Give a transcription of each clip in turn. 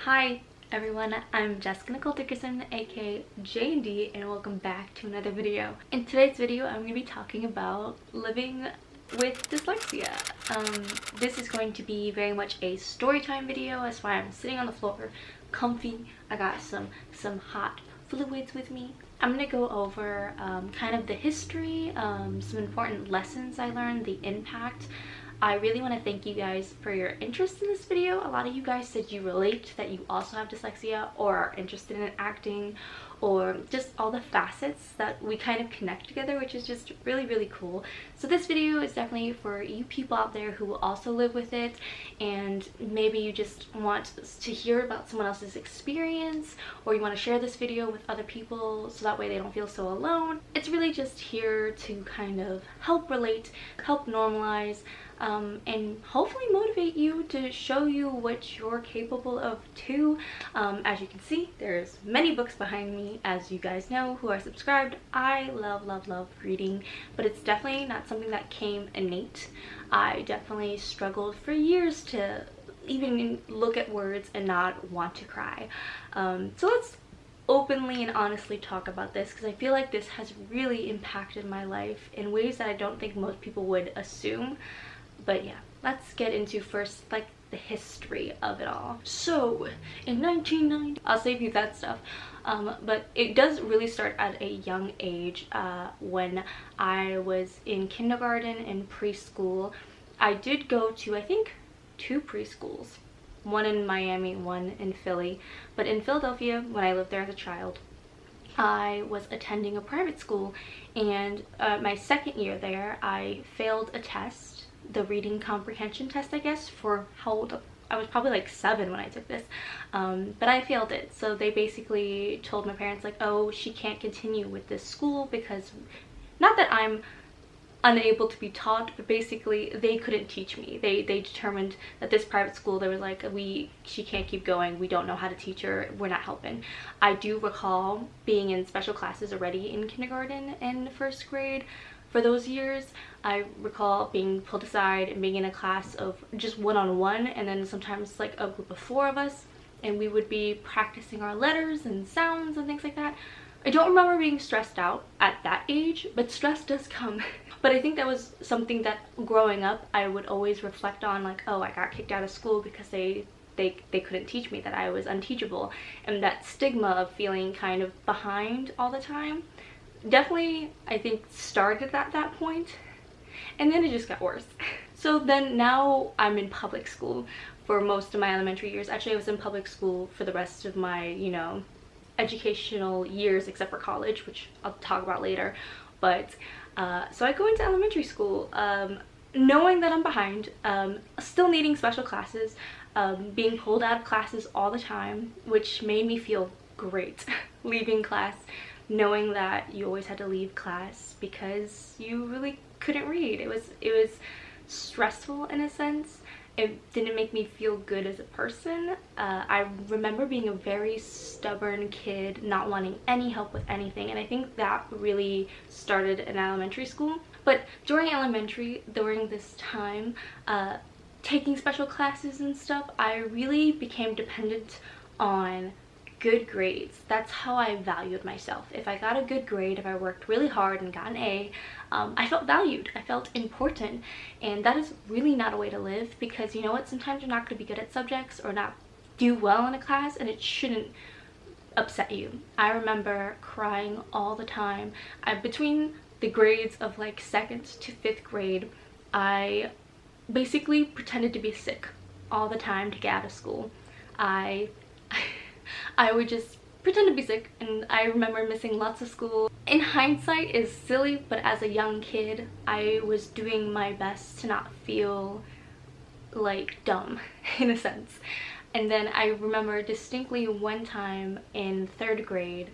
Hi everyone, I'm Jessica Nicole Dickerson, aka J&D, and welcome back to another video. In today's video, I'm going to be talking about living with dyslexia. This is going to be very much a story time video. That's why I'm sitting on the floor, comfy. I got some hot fluids with me. I'm going to go over kind of the history, some important lessons I learned, the impact. I really want to thank you guys for your interest in this video. A lot of you guys said you relate, that you also have dyslexia or are interested in acting, or just all the facets that we kind of connect together, which is just really cool. So this video is definitely for you people out there who will also live with it, and maybe you just want to hear about someone else's experience, or you want to share this video with other people so that way they don't feel so alone. It's really just here to kind of help relate, help normalize, and hopefully motivate you to show you what you're capable of too. As you can see, there's many books behind me. As you guys know who are subscribed, I love reading, but it's definitely not something that came innate. I definitely struggled for years to even look at words and not want to cry. So let's openly and honestly talk about this, because I feel like this has really impacted my life in ways that I don't think most people would assume. But yeah, let's get into first like the history of it all. So in 1990, I'll save you that stuff, but it does really start at a young age. When I was in kindergarten and preschool, I did go to, I think, 2 preschools, one in Miami, one in Philly. But in Philadelphia, when I lived there as a child, I was attending a private school, and my second year there, I failed a test, the reading comprehension test, I guess, for how old I was, probably like 7 when I took this, but I failed it. So they basically told my parents like, oh, she can't continue with this school because, not that I'm unable to be taught, but basically they couldn't teach me. They determined that this private school, they were like, she can't keep going, we don't know how to teach her, we're not helping. I do recall being in special classes already in kindergarten and first grade. For those years, I recall being pulled aside and being in a class of just one-on-one, and then sometimes like a group of 4 of us, and we would be practicing our letters and sounds and things like that. I don't remember being stressed out at that age, but stress does come. But I think that was something that growing up I would always reflect on, like, oh, I got kicked out of school because they couldn't teach me, that I was unteachable, and that stigma of feeling kind of behind all the time definitely, I think, started at that point, and then it just got worse. So then now I'm in public school for most of my elementary years. Actually, I was in public school for the rest of my, you know, educational years, except for college, which I'll talk about later. But so I go into elementary school knowing that I'm behind, still needing special classes, being pulled out of classes all the time, which made me feel great. Leaving class, knowing that you always had to leave class because you really couldn't read. It was stressful in a sense. It didn't make me feel good as a person. I remember being a very stubborn kid, not wanting any help with anything, and I think that really started in elementary school. But during elementary, during this time, taking special classes and stuff, I really became dependent on good grades. That's how I valued myself. If I got a good grade, if I worked really hard and got an A, I felt valued, I felt important, and that is really not a way to live, because you know what, sometimes you're not going to be good at subjects or not do well in a class, and it shouldn't upset you. I remember crying all the time. Between the grades of like 2nd to 5th grade, I basically pretended to be sick all the time to get out of school. I would just pretend to be sick, and I remember missing lots of school. In hindsight, is silly, but as a young kid, I was doing my best to not feel like dumb in a sense. And then I remember distinctly one time in 3rd grade,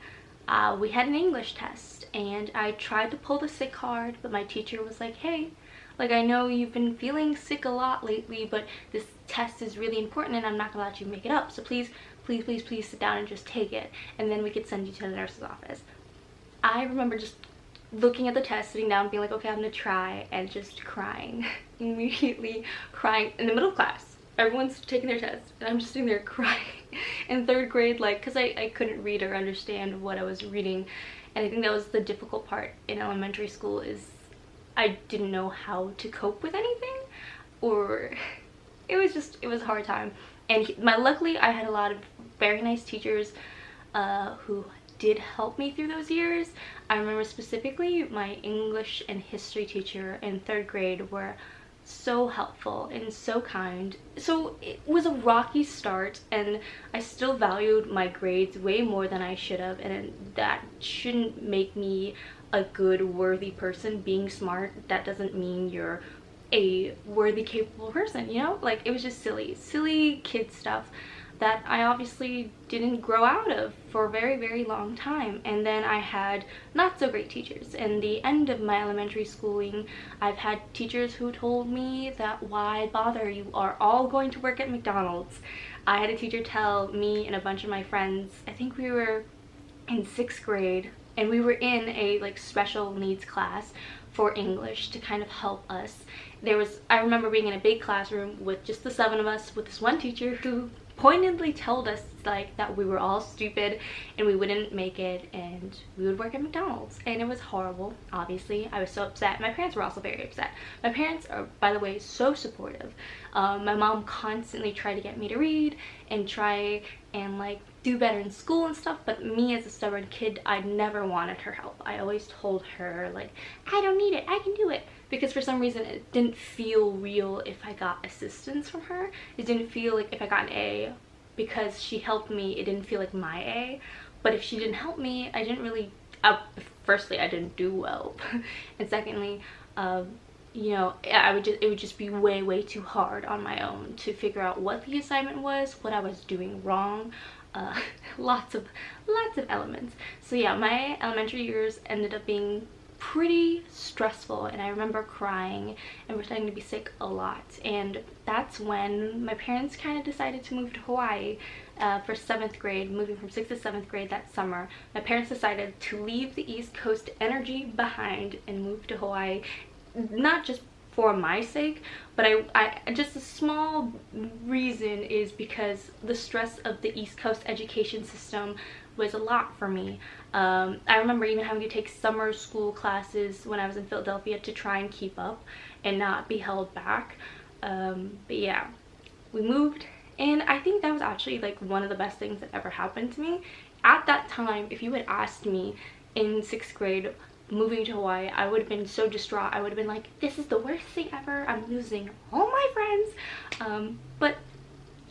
we had an English test, and I tried to pull the sick card, but my teacher was like, hey, like, I know you've been feeling sick a lot lately, but this test is really important and I'm not gonna let you make it up, so please sit down and just take it, and then we could send you to the nurse's office. I remember just looking at the test, sitting down, being like, okay, I'm gonna try, and just crying. Immediately crying in the middle of class. Everyone's taking their test, and I'm just sitting there crying. in 3rd grade, like, because I couldn't read or understand what I was reading. And I think that was the difficult part in elementary school, is I didn't know how to cope with anything, or it was a hard time. And luckily I had a lot of very nice teachers who did help me through those years. I remember specifically my English and history teacher in 3rd grade were so helpful and so kind. So it was a rocky start, and I still valued my grades way more than I should have, and that shouldn't make me a good, worthy person. Being smart, that doesn't mean you're a worthy, capable person, you know? Like, it was just silly kid stuff that I obviously didn't grow out of for a very, very long time. And then I had not so great teachers. In the end of my elementary schooling, I've had teachers who told me that, why bother, you are all going to work at McDonald's. I had a teacher tell me and a bunch of my friends, I think we were in 6th grade, and we were in a like special needs class for English to kind of help us. I remember being in a big classroom with just the 7 of us, with this one teacher who pointedly told us like that we were all stupid and we wouldn't make it and we would work at McDonald's. And it was horrible. Obviously, I was so upset. My parents were also very upset. My parents are, by the way, so supportive. My mom constantly tried to get me to read and try and like do better in school and stuff, but me as a stubborn kid, I never wanted her help. I always told her like, I don't need it, I can do it, because for some reason it didn't feel real if I got assistance from her. It didn't feel like if I got an A because she helped me, it didn't feel like my A. But if she didn't help me, I didn't really, firstly, I didn't do well, and secondly, you know, it would just be way too hard on my own to figure out what the assignment was, what I was doing wrong. Lots of elements. So yeah, my elementary years ended up being pretty stressful, and I remember crying and pretending to be sick a lot. And that's when my parents kind of decided to move to Hawaii for 7th grade, moving from 6th to 7th grade that summer. My parents decided to leave the East Coast energy behind and move to Hawaii, not just for my sake, but I just a small reason is because the stress of the East Coast education system was a lot for me. I remember even having to take summer school classes when I was in Philadelphia to try and keep up and not be held back. But yeah, we moved, and I think that was actually like one of the best things that ever happened to me. At that time, if you had asked me in 6th grade moving to Hawaii, I would have been so distraught. I would have been like, this is the worst thing ever, I'm losing all my friends. But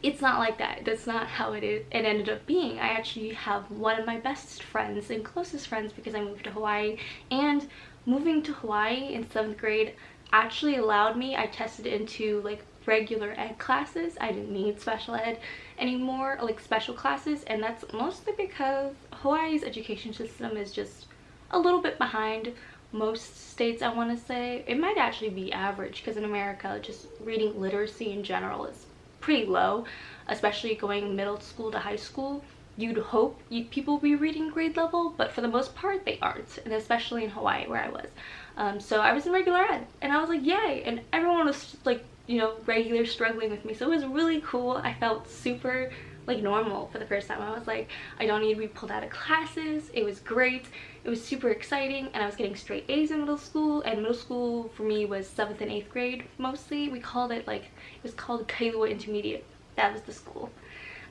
it's not like that. That's not how it ended up being. I actually have one of my best friends and closest friends because I moved to Hawaii, and moving to Hawaii in 7th grade actually allowed me, I tested into like regular ed classes. I didn't need special ed anymore, like special classes, and that's mostly because Hawaii's education system is just a little bit behind most states, I want to say. It might actually be average, because in America, just reading literacy in general is pretty low, especially going middle school to high school. You'd hope people be reading grade level, but for the most part they aren't, and especially in Hawaii where I was. So I was in regular ed, and I was like, yay, and everyone was like, you know, regular struggling with me, so it was really cool. I felt super like normal for the first time. I was like, I don't need to be pulled out of classes. It was great. It was super exciting, and I was getting straight A's in middle school, and middle school for me was 7th and 8th grade mostly. We called it like, it was called Kailua Intermediate. That was the school.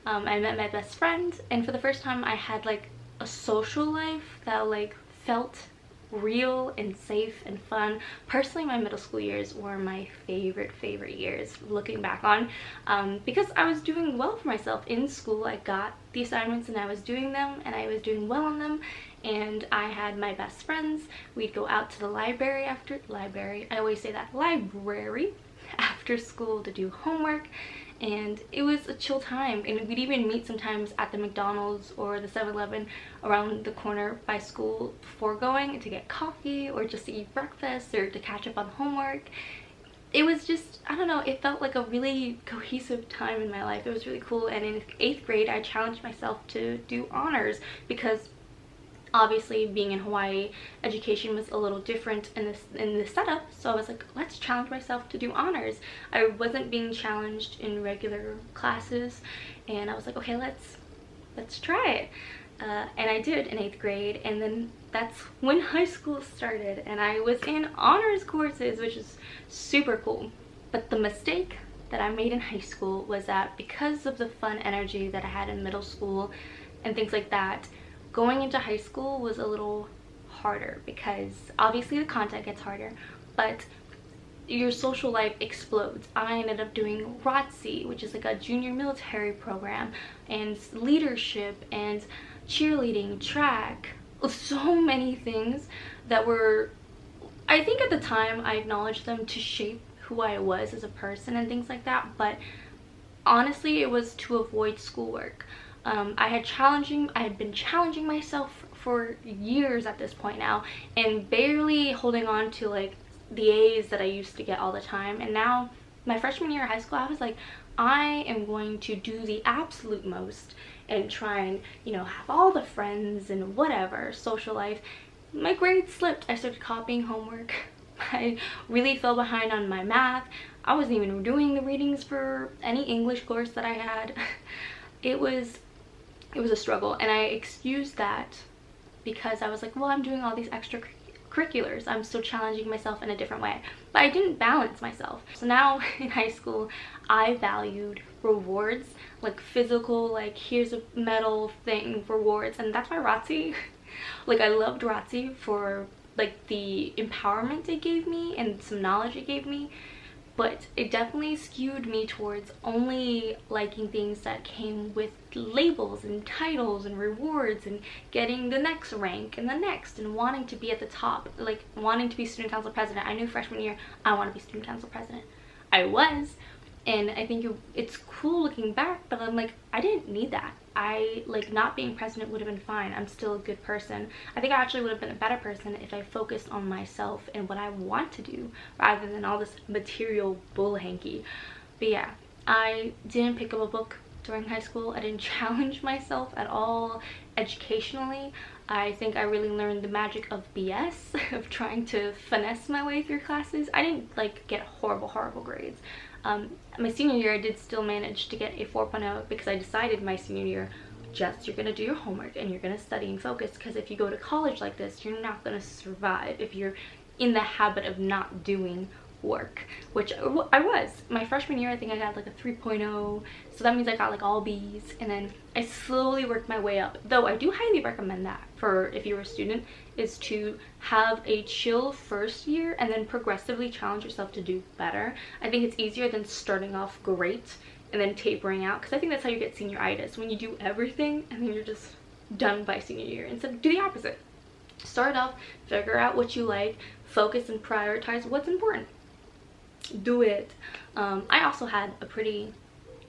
I met my best friend, and for the first time I had like a social life that like felt real and safe and fun. Personally, my middle school years were my favorite years looking back on, because I was doing well for myself in school. I got the assignments and I was doing them, and I was doing well on them, and I had my best friends. We'd go out to the library I always say that, library after school to do homework, and it was a chill time. And we'd even meet sometimes at the McDonald's or the 7-Eleven around the corner by school before going to get coffee, or just to eat breakfast, or to catch up on homework. It was just, I don't know, it felt like a really cohesive time in my life. It was really cool. And in 8th grade I challenged myself to do honors, because obviously being in Hawaii, education was a little different in the setup, so I was like, let's challenge myself to do honors. I wasn't being challenged in regular classes, and I was like, okay, let's let's try it. And I did in 8th grade, and then that's when high school started, and I was in honors courses, which is super cool. But the mistake that I made in high school was that because of the fun energy that I had in middle school and things like that, going into high school was a little harder, because obviously the content gets harder, but your social life explodes. I ended up doing ROTC, which is like a junior military program, and leadership and cheerleading, track, so many things that were, I think at the time I acknowledged them to shape who I was as a person and things like that, but honestly it was to avoid schoolwork. I had been challenging myself for years at this point now, and barely holding on to like the A's that I used to get all the time. And now my freshman year of high school, I was like, I am going to do the absolute most and try and, you know, have all the friends and whatever, social life. My grades slipped. I started copying homework. I really fell behind on my math. I wasn't even doing the readings for any English course that I had. It was a struggle, and I excused that because I was like, well, I'm doing all these extracurriculars. I'm still challenging myself in a different way. But I didn't balance myself. So now in high school, I valued rewards, like physical, like here's a medal thing, rewards. And that's why ROTC, like I loved ROTC for like the empowerment it gave me and some knowledge it gave me. But it definitely skewed me towards only liking things that came with labels and titles and rewards and getting the next rank and the next, and wanting to be at the top, like wanting to be student council president. I knew freshman year I want to be student council president. I was, and I think it's cool looking back, but I'm like, I didn't need that. I like not being president would have been fine. I'm still a good person. I think I actually would have been a better person if I focused on myself and what I want to do rather than all this material bull hanky. But yeah, I didn't pick up a book during high school. I didn't challenge myself at all educationally. I think I really learned the magic of BS, of trying to finesse my way through classes. I didn't like get horrible grades. My senior year I did still manage to get a 4.0 because I decided my senior year, just you're gonna do your homework and you're gonna study and focus, because if you go to college like this, you're not gonna survive if you're in the habit of not doing work, which I was. My freshman year I think I got like a 3.0, so that means I got like all B's, and then I slowly worked my way up. Though I do highly recommend that for if you're a student, is to have a chill first year and then progressively challenge yourself to do better. I think it's easier than starting off great and then tapering out, because I think that's how you get senioritis, when you do everything and then you're just done by senior year. Instead, do the opposite. Start off, figure out what you like, focus and prioritize what's important. Do it. I also had a pretty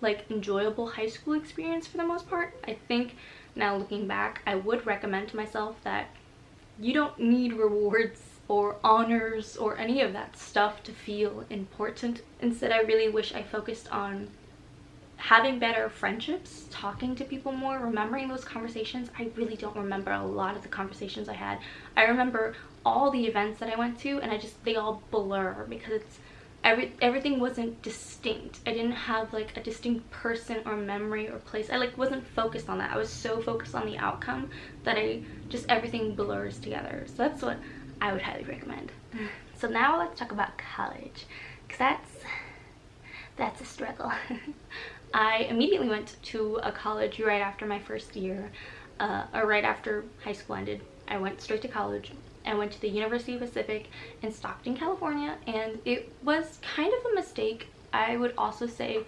like enjoyable high school experience for the most part. I think now looking back, I would recommend to myself that you don't need rewards or honors or any of that stuff to feel important. Instead, I really wish I focused on having better friendships, talking to people more, remembering those conversations. I really don't remember a lot of the conversations I had. I remember all the events that I went to, and they all blur because it's everything wasn't distinct. I didn't have like a distinct person or memory or place. I like wasn't focused on that. I was so focused on the outcome that everything blurs together. So that's what I would highly recommend. So now let's talk about college, because that's a struggle. I immediately went to a college right after my first year, or right after high school ended. I went straight to college. I went to the University of Pacific in Stockton, California, and it was kind of a mistake. I would also say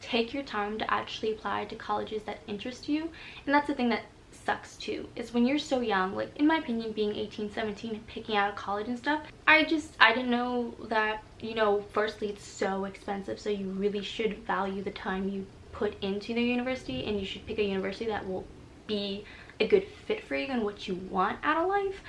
take your time to actually apply to colleges that interest you. And that's the thing that sucks too, is when you're so young, like in my opinion, being 18, 17 and picking out a college and stuff, I didn't know that, you know, firstly it's so expensive, so you really should value the time you put into the university, and you should pick a university that will be a good fit for you and what you want out of life.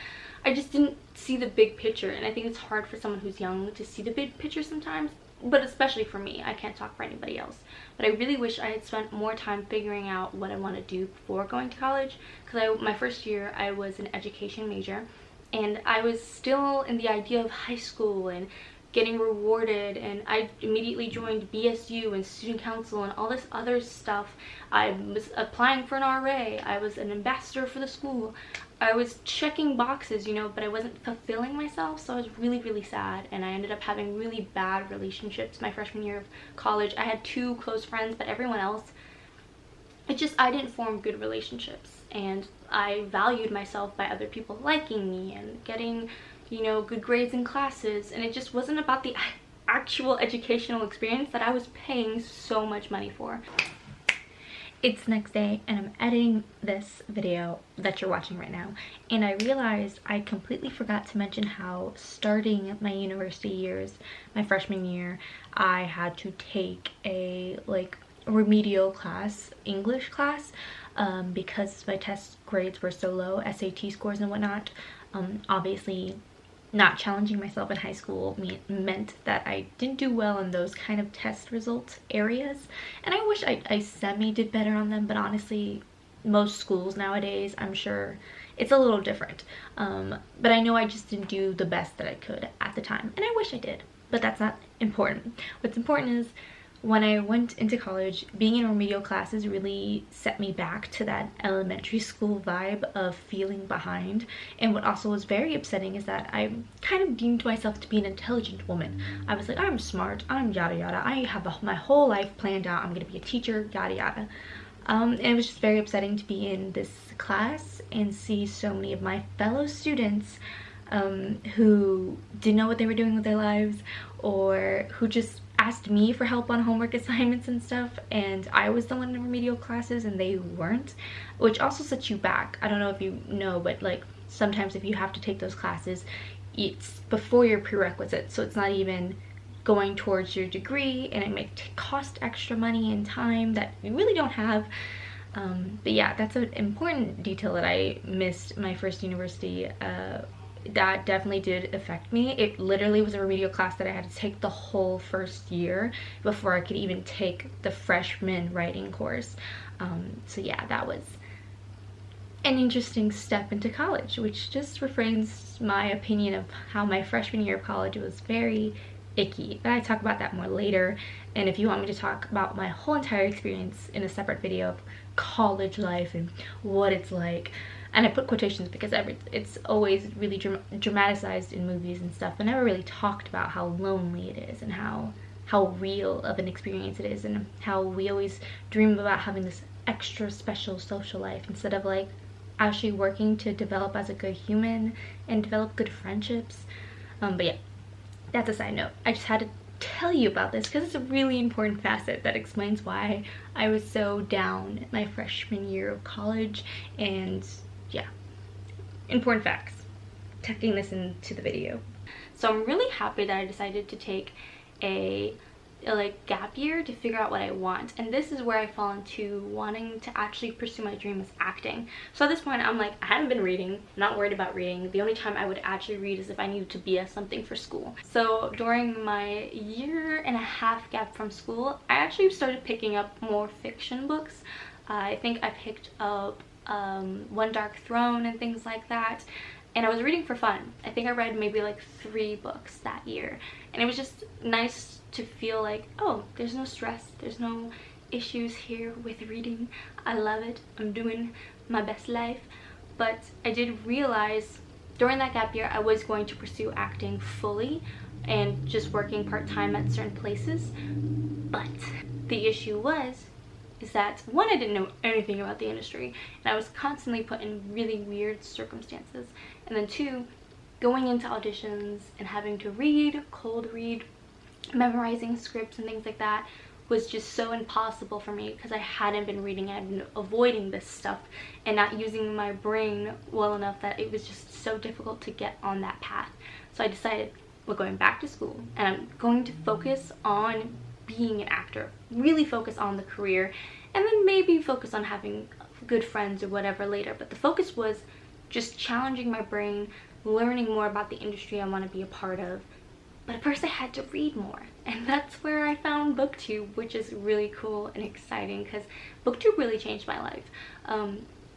I just didn't see the big picture, and I think it's hard for someone who's young to see the big picture sometimes, but especially for me. I can't talk for anybody else, but I really wish I had spent more time figuring out what I want to do before going to college, because my first year I was an education major, and I was still in the idea of high school and getting rewarded, and I immediately joined BSU and student council and all this other stuff. I was applying for an RA, I was an ambassador for the school, I was checking boxes, you know, but I wasn't fulfilling myself. So I was really, really sad, and I ended up having really bad relationships my freshman year of college. I had 2 close friends, but everyone else, I didn't form good relationships, and I valued myself by other people liking me and getting, you know, good grades in classes, and it just wasn't about the actual educational experience that I was paying so much money for. It's the next day, and I'm editing this video that you're watching right now, and I realized I completely forgot to mention how starting my university years, my freshman year, I had to take a remedial class, English class, because my test grades were so low, SAT scores and whatnot. Obviously not challenging myself in high school meant that I didn't do well in those kind of test result areas, and I wish I semi did better on them, but honestly most schools nowadays, I'm sure it's a little different, but I know I just didn't do the best that I could at the time, and I wish I did, but that's not important. What's important is when I went into college, being in remedial classes really set me back to that elementary school vibe of feeling behind. And what also was very upsetting is that I kind of deemed myself to be an intelligent woman. I was like, I'm smart, I'm yada yada, I have my whole life planned out, I'm gonna be a teacher, yada yada. And it was just very upsetting to be in this class and see so many of my fellow students who didn't know what they were doing with their lives, or who just asked me for help on homework assignments and stuff, and I was the one in remedial classes and they weren't, which also sets you back. I don't know if you know, but like sometimes if you have to take those classes, it's before your prerequisites, so it's not even going towards your degree, and it may cost extra money and time that you really don't have. But yeah, that's an important detail that I missed my first university. That definitely did affect me. It literally was a remedial class that I had to take the whole first year before I could even take the freshman writing course. So yeah, that was an interesting step into college, which just refrains my opinion of how my freshman year of college was very icky. But I talk about that more later, and if you want me to talk about my whole entire experience in a separate video of college life and what it's like, and I put quotations because it's always really dramatized in movies and stuff, but never really talked about how lonely it is and how real of an experience it is, and how we always dream about having this extra special social life instead of like actually working to develop as a good human and develop good friendships. But yeah, that's a side note. I just had to tell you about this because it's a really important facet that explains why I was so down my freshman year of college. And yeah, important facts, tucking this into the video. So I'm really happy that I decided to take a gap year to figure out what I want, and this is where I fall into wanting to actually pursue my dream as acting. So at this point I'm like, I haven't been reading, not worried about reading. The only time I would actually read is if I needed to BS something for school. So during my 1.5 year gap from school, I actually started picking up more fiction books. I think I picked up One Dark Throne and things like that, and I was reading for fun. I think I read maybe like 3 books that year, and it was just nice to feel like, oh, there's no stress, there's no issues here with reading. I love it, I'm doing my best life. But I did realize during that gap year I was going to pursue acting fully and just working part-time at certain places. But the issue is that, one, I didn't know anything about the industry, and I was constantly put in really weird circumstances, and then 2, going into auditions and having to read, cold read, memorizing scripts and things like that was just so impossible for me because I hadn't been reading. I'd been avoiding this stuff and not using my brain well enough that it was just so difficult to get on that path. So I decided, we're going back to school and I'm going to focus on being an actor, really focus on the career, and then maybe focus on having good friends or whatever later. But the focus was just challenging my brain, learning more about the industry I want to be a part of. But first I had to read more, and that's where I found BookTube, which is really cool and exciting because BookTube really changed my life.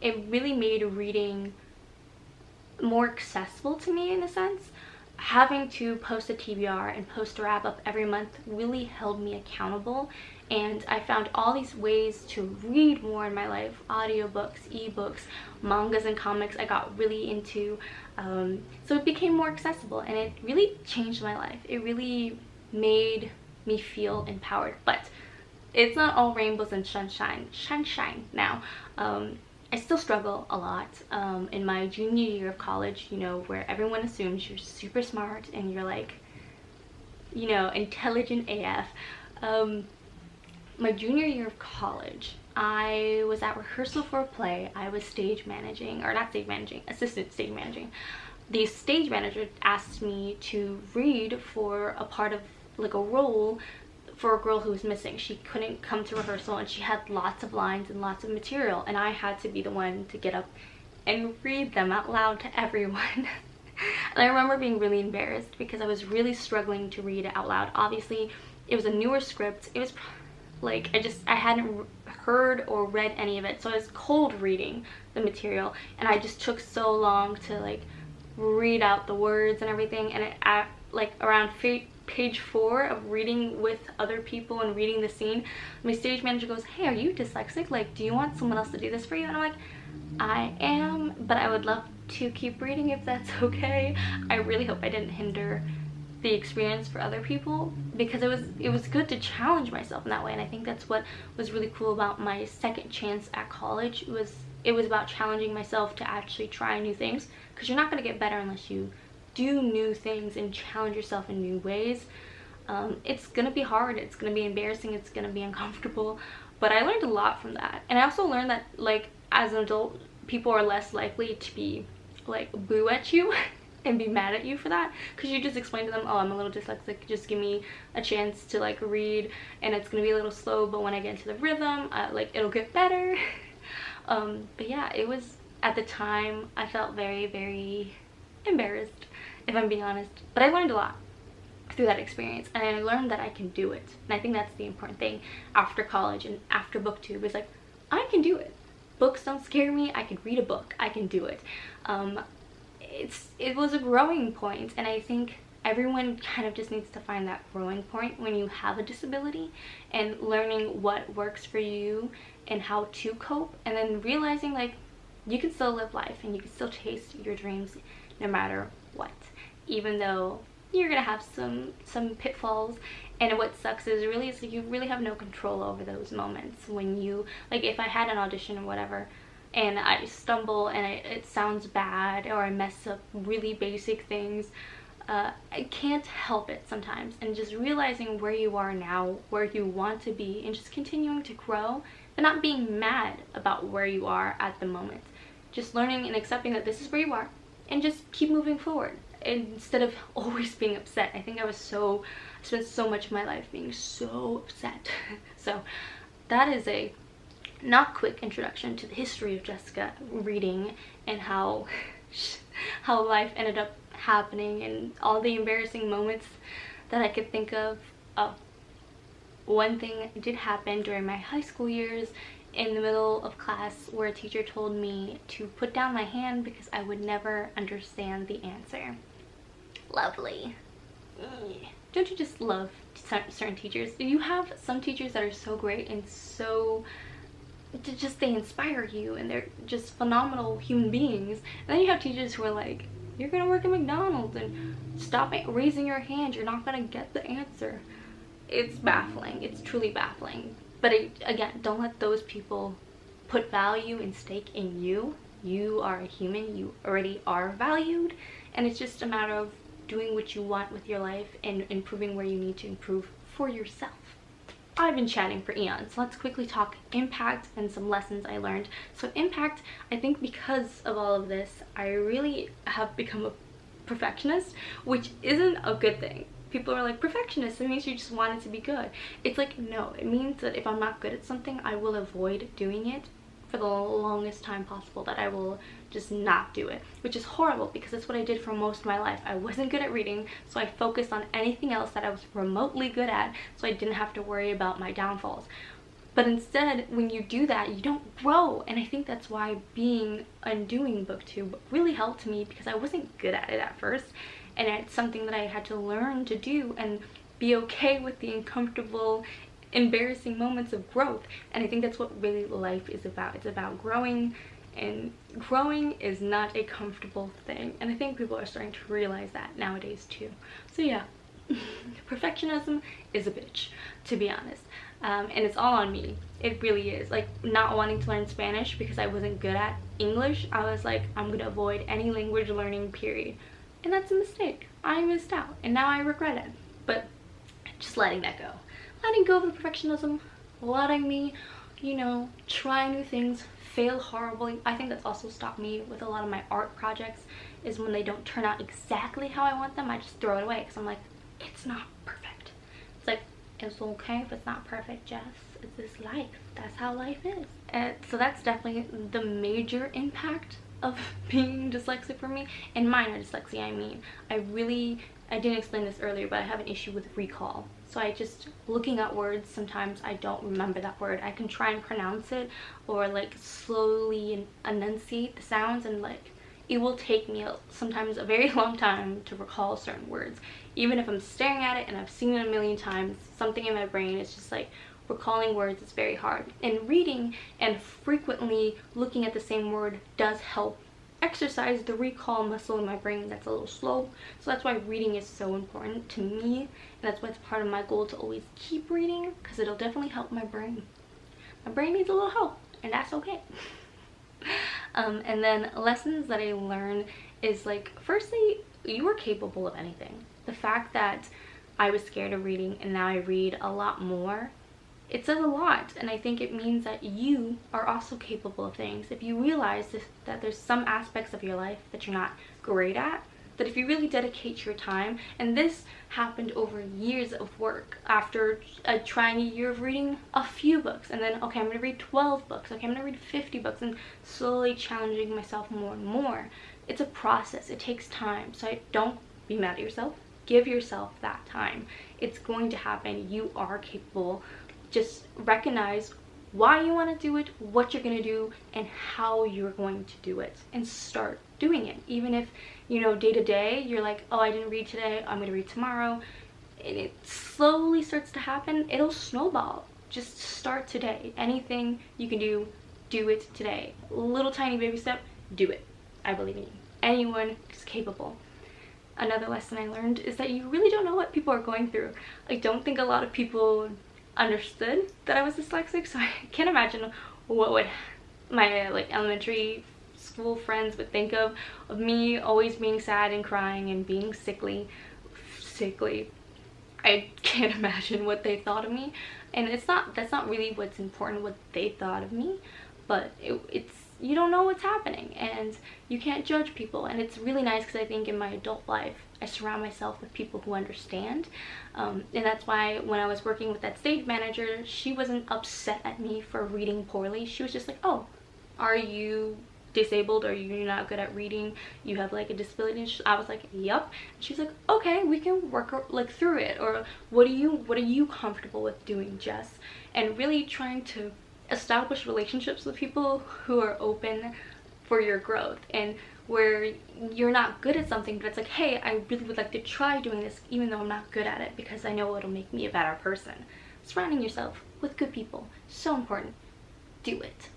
It really made reading more accessible to me in a sense. having to post a TBR and post a wrap up every month really held me accountable, and I found all these ways to read more in my life: audiobooks, ebooks, mangas and comics I got really into, so it became more accessible, and it really changed my life. It really made me feel empowered. But it's not all rainbows and sunshine now. I still struggle a lot in my junior year of college, you know, where everyone assumes you're super smart and you're like, you know, intelligent AF. My junior year of college, I was at rehearsal for a play. I was stage managing, or not stage managing, assistant stage managing. The stage manager asked me to read for a part of, like, a role for a girl who was missing. She couldn't come to rehearsal and she had lots of lines and lots of material, and I had to be the one to get up and read them out loud to everyone. And I remember being really embarrassed because I was really struggling to read it out loud. Obviously, it was a newer script. It was like, I hadn't heard or read any of it, so I was cold reading the material, and I just took so long to like read out the words and everything. And at like around page 4 of reading with other people and reading the scene, my stage manager goes, "Hey, are you dyslexic? Like, do you want someone else to do this for you?" And I'm like, "I am, but I would love to keep reading if that's okay." I really hope I didn't hinder the experience for other people, because it was good to challenge myself in that way. And I think that's what was really cool about my second chance at college. It was about challenging myself to actually try new things, because you're not going to get better unless you do new things and challenge yourself in new ways. It's gonna be hard, it's gonna be embarrassing, it's gonna be uncomfortable, but I learned a lot from that. And I also learned that, like, as an adult, people are less likely to be like boo at you and be mad at you for that, because you just explain to them, "Oh, I'm a little dyslexic, just give me a chance to like read, and it's gonna be a little slow, but when I get into the rhythm, like, it'll get better." But yeah, it was, at the time, I felt very, very embarrassed, if I'm being honest, but I learned a lot through that experience, and I learned that I can do it. And I think that's the important thing after college and after booktube, is like, I can do it. Books don't scare me. I can read a book. I can do it. It was a growing point, and I think everyone kind of just needs to find that growing point when you have a disability, and learning what works for you and how to cope, and then realizing, like, you can still live life and you can still chase your dreams no matter what, even though you're gonna have some pitfalls. And what sucks is like, you really have no control over those moments when you, like, if I had an audition or whatever and I stumble and it sounds bad, or I mess up really basic things, I can't help it sometimes. And just realizing where you are now, where you want to be, and just continuing to grow, but not being mad about where you are at the moment. Just learning and accepting that this is where you are, and just keep moving forward instead of always being upset. I think I spent so much of my life being so upset. So that is a not quick introduction to the history of Jessica reading, and how life ended up happening, and all the embarrassing moments that I could think of. Oh, one thing did happen during my high school years, in the middle of class, where a teacher told me to put down my hand because I would never understand the answer. Lovely. Don't you just love certain teachers? You have some teachers that are so great and so they inspire you, and they're just phenomenal human beings. And then you have teachers who are like, "You're gonna work at McDonald's, and stop raising your hand, you're not gonna get the answer." It's baffling. It's truly baffling. But again, don't let those people put value and stake in you. You are a human. You already are valued, and it's just a matter of doing what you want with your life and improving where you need to improve for yourself. I've been chatting for eons, so let's quickly talk impact and some lessons I learned. So impact, I think because of all of this, I really have become a perfectionist, which isn't a good thing. People are like, perfectionist, it means you just want it to be good. It's like, no, it means that if I'm not good at something, I will avoid doing it for the longest time possible, that I will just not do it, which is horrible because that's what I did for most of my life. I wasn't good at reading, so I focused on anything else that I was remotely good at, so I didn't have to worry about my downfalls. But instead, when you do that, you don't grow. And I think that's why being and doing booktube really helped me, because I wasn't good at it at first, and it's something that I had to learn to do and be okay with the uncomfortable, embarrassing moments of growth. And I think that's what really life is about. It's about growing, and growing is not a comfortable thing, and I think people are starting to realize that nowadays too. So yeah, perfectionism is a bitch, to be honest. And it's all on me. It really is. Like, not wanting to learn Spanish because I wasn't good at English, I was like, I'm gonna avoid any language learning, period. And that's a mistake. I missed out, and now I regret it. But just letting that go. Letting go of the perfectionism, letting me, you know, try new things, fail horribly. I think that's also stopped me with a lot of my art projects, is when they don't turn out exactly how I want them, I just throw it away because I'm like, it's not perfect. It's like, it's okay if it's not perfect, Jess. It's this life. That's how life is. So that's definitely the major impact of being dyslexic for me. And minor dyslexia, I mean. I didn't explain this earlier, but I have an issue with recall. So I just, looking at words, sometimes I don't remember that word. I can try and pronounce it or like slowly enunciate the sounds, and like it will take me sometimes a very long time to recall certain words. Even if I'm staring at it and I've seen it a million times, something in my brain is just like, recalling words is very hard. And reading and frequently looking at the same word does help exercise the recall muscle in my brain that's a little slow. So that's why reading is so important to me, and that's why it's part of my goal to always keep reading, because it'll definitely help my brain. My brain needs a little help, and that's okay. And then lessons that I learned is like, firstly, you are capable of anything. The fact that I was scared of reading and now I read a lot more, it says a lot, and I think it means that you are also capable of things. If you realize that there's some aspects of your life that you're not great at, that if you really dedicate your time, and this happened over years of work, after trying a year of reading a few books, and then, okay, I'm gonna read 12 books, okay, I'm gonna read 50 books, and slowly challenging myself more and more. It's a process, it takes time, so don't be mad at yourself. Give yourself that time. It's going to happen. You are capable. Just recognize why you want to do it, what you're going to do, and how you're going to do it, and start doing it. Even if, you know, day to day you're like, oh, I didn't read today, I'm going to read tomorrow, and it slowly starts to happen, it'll snowball. Just start today. Anything you can do, do it today. Little tiny baby step, do it. I believe in you. Anyone is capable. Another lesson I learned is that you really don't know what people are going through. I don't think a lot of people understood that I was dyslexic, so I can't imagine what would my like elementary school friends would think of me always being sad and crying and being sickly. I can't imagine what they thought of me, and that's not really what's important, what they thought of me, but it's, you don't know what's happening, and you can't judge people. And it's really nice because I think in my adult life I surround myself with people who understand, and that's why when I was working with that stage manager, she wasn't upset at me for reading poorly. She was just like, oh, are you disabled? Are you not good at reading? You have like a disability? I was like, yep. She's like, okay, we can work like through it. Or what are you comfortable with doing, Jess? And really trying to establish relationships with people who are open for your growth, and where you're not good at something, but it's like, hey, I really would like to try doing this even though I'm not good at it, because I know it'll make me a better person. Surrounding yourself with good people, so important. Do it.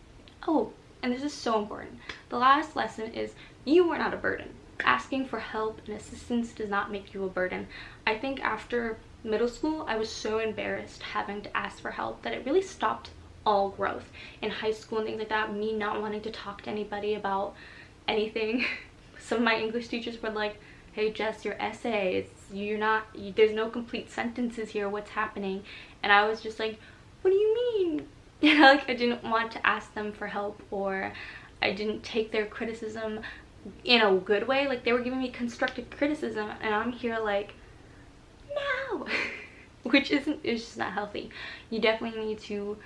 Oh, and this is so important. The last lesson is, you are not a burden. Asking for help and assistance does not make you a burden. I think after middle school, I was so embarrassed having to ask for help that it really stopped all growth. In high school and things like that, me not wanting to talk to anybody about anything. Some of my English teachers were like, hey Jess, your essay, there's no complete sentences here, what's happening? And I was just like, what do you mean? Like, I didn't want to ask them for help, or I didn't take their criticism in a good way. Like, they were giving me constructive criticism, and I'm here like, no. Which is just not healthy. You definitely need to,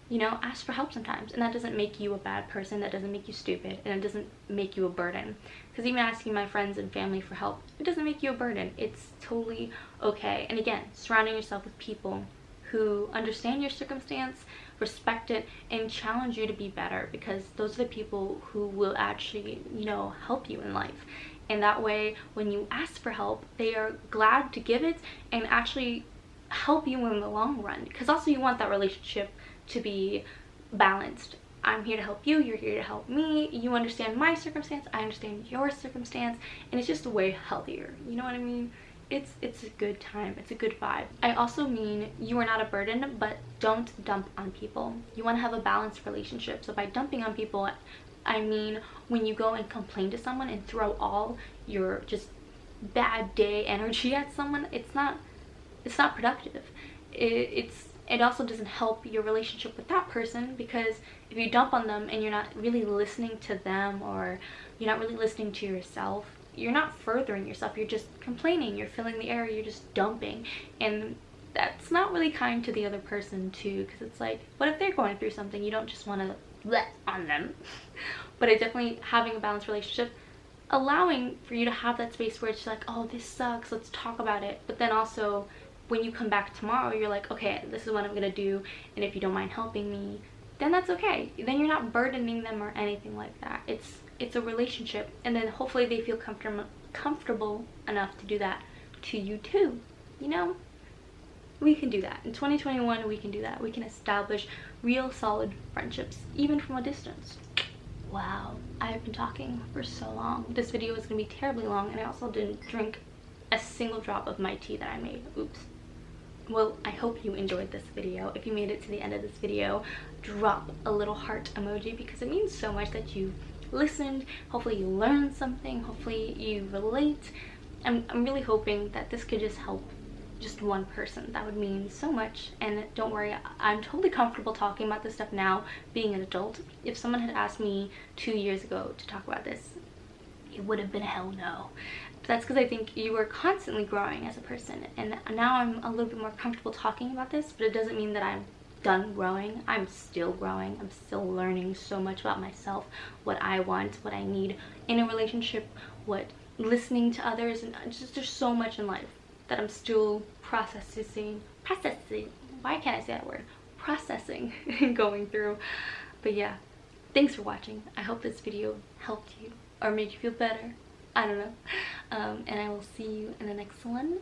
you know, ask for help sometimes, and that doesn't make you a bad person, that doesn't make you stupid, and it doesn't make you a burden. Because even asking my friends and family for help, it doesn't make you a burden. It's totally okay. And again, surrounding yourself with people who understand your circumstance, respect it, and challenge you to be better, because those are the people who will actually, you know, help you in life. and that way when you ask for help, they are glad to give it and actually help you in the long run. Because also you want that relationship to be balanced. I'm here to help you, you're here to help me, you understand my circumstance, I understand your circumstance, and it's just way healthier, you know what I mean? It's a good time, it's a good vibe. I also mean you are not a burden, but don't dump on people. You want to have a balanced relationship. So by dumping on people, I mean when you go and complain to someone and throw all your just bad day energy at someone, it's not productive. It also doesn't help your relationship with that person, because if you dump on them and you're not really listening to them, or you're not really listening to yourself, you're not furthering yourself, you're just complaining, you're filling the air, you're just dumping, and that's not really kind to the other person too, because it's like, what if they're going through something? You don't just want to let on them. But I definitely, having a balanced relationship, allowing for you to have that space where it's like, oh, this sucks, let's talk about it, but then also when you come back tomorrow, you're like, okay, this is what I'm gonna do, and if you don't mind helping me, then that's okay. Then you're not burdening them or anything like that. It's a relationship, and then hopefully they feel comfortable enough to do that to you too. You know, we can do that. In 2021, we can do that. We can establish real solid friendships, even from a distance. Wow, I've been talking for so long. This video is gonna be terribly long, and I also didn't drink a single drop of my tea that I made. Oops. Well, I hope you enjoyed this video. If you made it to the end of this video, drop a little heart emoji, because it means so much that you listened. Hopefully you learned something, hopefully you relate. I'm really hoping that this could just help just one person. That would mean so much. And don't worry, I'm totally comfortable talking about this stuff now, being an adult. If someone had asked me 2 years ago to talk about this, it would have been a hell no. But that's because I think you are constantly growing as a person, and now I'm a little bit more comfortable talking about this, but it doesn't mean that I'm done growing. I'm still growing. I'm still learning so much about myself, what I want, what I need in a relationship, what listening to others, and just there's so much in life that I'm still processing, why can't I say that word? Processing and going through. But yeah, thanks for watching. I hope this video helped you or made you feel better. I don't know. And I will see you in the next one.